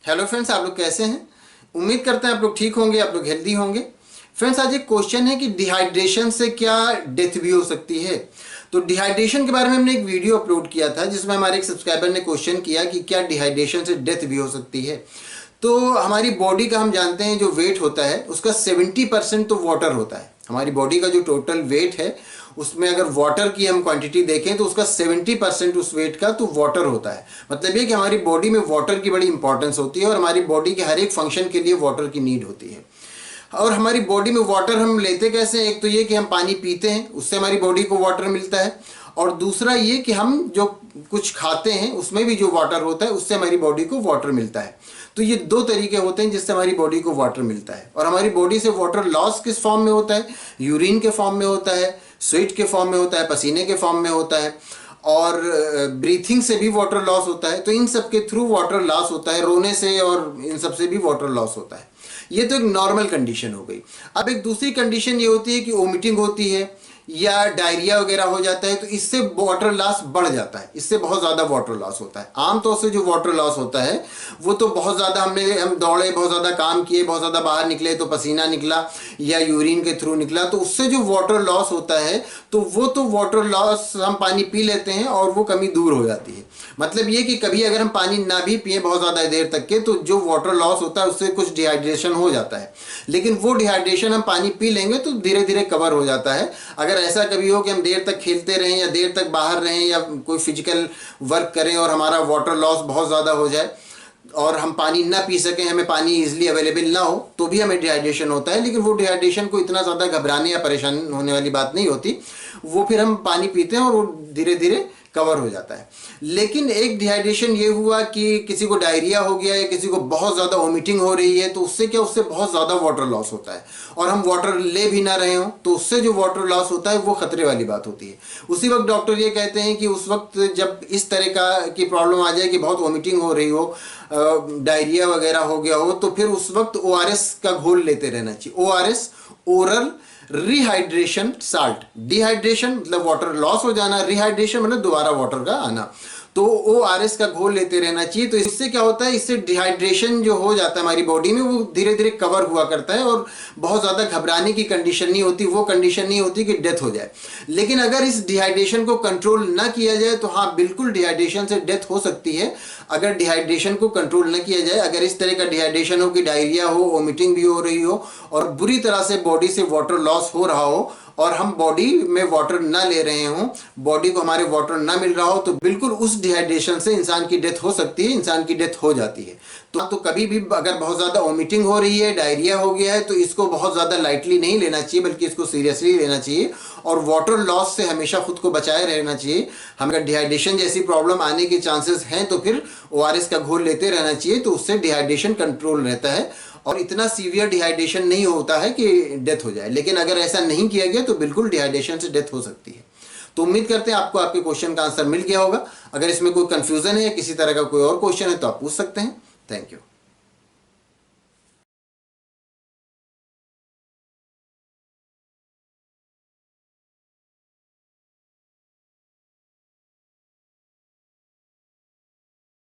Hello friends, आप लोग कैसे हैं? उम्मीद करते हैं आप लोग ठीक होंगे, आप लोग हेल्दी होंगे। फ्रेंड्स, आज एक क्वेश्चन है कि डिहाइड्रेशन से क्या डेथ भी हो सकती है। तो डिहाइड्रेशन के बारे में हमने एक वीडियो अपलोड किया था जिसमें हमारे एक सब्सक्राइबर ने क्वेश्चन किया कि क्या डिहाइड्रेशन से डेथ भी हो सकती है। तो हमारी बॉडी का हम जानते हैं जो वेट होता है उसका 70% तो वाटर होता है। हमारी बॉडी का जो टोटल वेट है उसमें अगर वाटर की हम क्वांटिटी देखें तो उसका 70% उस वेट का तो वाटर होता है। मतलब ये कि हमारी बॉडी में वाटर की बड़ी इंपॉर्टेंस होती है और हमारी बॉडी के हर एक फंक्शन के लिए वाटर की नीड होती है। और हमारी बॉडी में वाटर हम लेते कैसे हैं? एक तो ये कि हम पानी पीते हैं, उससे हमारी बॉडी को वाटर मिलता है। और दूसरा ये कि हम जो कुछ खाते हैं उसमें भी जो वाटर होता है उससे हमारी बॉडी को वाटर मिलता है। तो ये दो तरीके होते हैं जिससे हमारी बॉडी को वाटर मिलता है। और हमारी बॉडी से वाटर लॉस किस फॉर्म में होता है? यूरिन के फॉर्म में होता है, स्वेट के फॉर्म में होता है, पसीने के फॉर्म में होता है, और ब्रीथिंग से भी वाटर लॉस होता है। तो इन सब के थ्रू वाटर लॉस होता है, रोने से और इन सब से भी वाटर लॉस होता है। ये तो एक नॉर्मल कंडीशन हो गई। अब एक दूसरी कंडीशन ये होती है कि वोमिटिंग होती है या डायरिया वगैरह हो जाता है, तो इससे वाटर लॉस बढ़ जाता है, इससे बहुत ज़्यादा वाटर लॉस होता है। आमतौर से जो वाटर लॉस होता है वो तो बहुत ज़्यादा हम दौड़े, बहुत ज़्यादा काम किए, बहुत ज़्यादा बाहर निकले तो पसीना निकला या यूरिन के थ्रू निकला, तो उससे जो वाटर लॉस होता है तो वो तो वाटर लॉस हम पानी पी लेते हैं और वो कमी दूर हो जाती है। मतलब ये कि कभी अगर हम पानी ना भी पिए बहुत ज़्यादा देर तक के तो जो वाटर लॉस होता है उससे कुछ डिहाइड्रेशन हो जाता है, लेकिन वो डिहाइड्रेशन हम पानी पी लेंगे तो धीरे धीरे कवर हो जाता है। अगर ऐसा कभी हो कि हम देर तक खेलते रहें या देर तक बाहर रहें या कोई फिजिकल वर्क करें और हमारा वाटर लॉस बहुत ज़्यादा हो जाए और हम पानी ना पी सकें, हमें पानी इजीली अवेलेबल ना हो, तो भी हमें डिहाइड्रेशन होता है। लेकिन वो डिहाइड्रेशन को इतना ज़्यादा घबराने या परेशान होने वाली बात नहीं होती, वो फिर हम पानी पीते हैं और वो धीरे धीरे कवर हो जाता है। लेकिन एक डिहाइड्रेशन ये हुआ कि किसी को डायरिया हो गया या किसी को बहुत ज़्यादा वोमिटिंग हो रही है, तो उससे क्या, उससे बहुत ज़्यादा वाटर लॉस होता है और हम वाटर ले भी ना रहे हों तो उससे जो वाटर लॉस होता है वो खतरे वाली बात होती है। उसी वक्त डॉक्टर ये कहते हैं कि उस वक्त जब इस तरह का की प्रॉब्लम आ जाए कि बहुत वोमिटिंग हो रही हो, डायरिया वगैरह हो गया हो, तो फिर उस वक्त ORS का घोल लेते रहना चाहिए। ORS, oral rehydration salt. Dehydration मतलब वाटर लॉस हो जाना, रिहाइड्रेशन मतलब दोबारा वाटर का आना। तो ORS का घोल लेते रहना चाहिए। तो इससे क्या होता है, इससे डिहाइड्रेशन जो हो जाता है हमारी बॉडी में वो धीरे धीरे कवर हुआ करता है और बहुत ज़्यादा घबराने की कंडीशन नहीं होती, वो कंडीशन नहीं होती कि डेथ हो जाए। लेकिन अगर इस डिहाइड्रेशन को कंट्रोल ना किया जाए तो हाँ, बिल्कुल डिहाइड्रेशन से डेथ हो सकती है। अगर डिहाइड्रेशन को कंट्रोल ना किया जाए, अगर इस तरह का डिहाइड्रेशन हो कि डायरिया हो, वोमिटिंग भी हो रही हो और बुरी तरह से बॉडी से वाटर लॉस हो रहा हो और हम बॉडी में वाटर ना ले रहे हों, बॉडी को हमारे वाटर ना मिल रहा हो, तो बिल्कुल उस डिहाइड्रेशन से इंसान की डेथ हो सकती है, इंसान की डेथ हो जाती है। तो कभी भी अगर बहुत ज़्यादा वोमिटिंग हो रही है, डायरिया हो गया है, तो इसको बहुत ज़्यादा लाइटली नहीं लेना चाहिए, बल्कि इसको सीरियसली लेना चाहिए और वाटर लॉस से हमेशा खुद को बचाए रहना चाहिए। हम अगर डिहाइड्रेशन जैसी प्रॉब्लम आने के चांसेस हैं तो फिर ORS का घोल लेते रहना चाहिए, तो उससे डिहाइड्रेशन कंट्रोल रहता है और इतना सीवियर डिहाइड्रेशन नहीं होता है कि डेथ हो जाए। लेकिन अगर ऐसा नहीं किया गया तो बिल्कुल डिहाइड्रेशन से डेथ हो सकती है। तो उम्मीद करते हैं आपको आपके क्वेश्चन का आंसर मिल गया होगा। अगर इसमें कोई कंफ्यूजन है या किसी तरह का कोई और क्वेश्चन है तो आप पूछ सकते हैं। Thank you.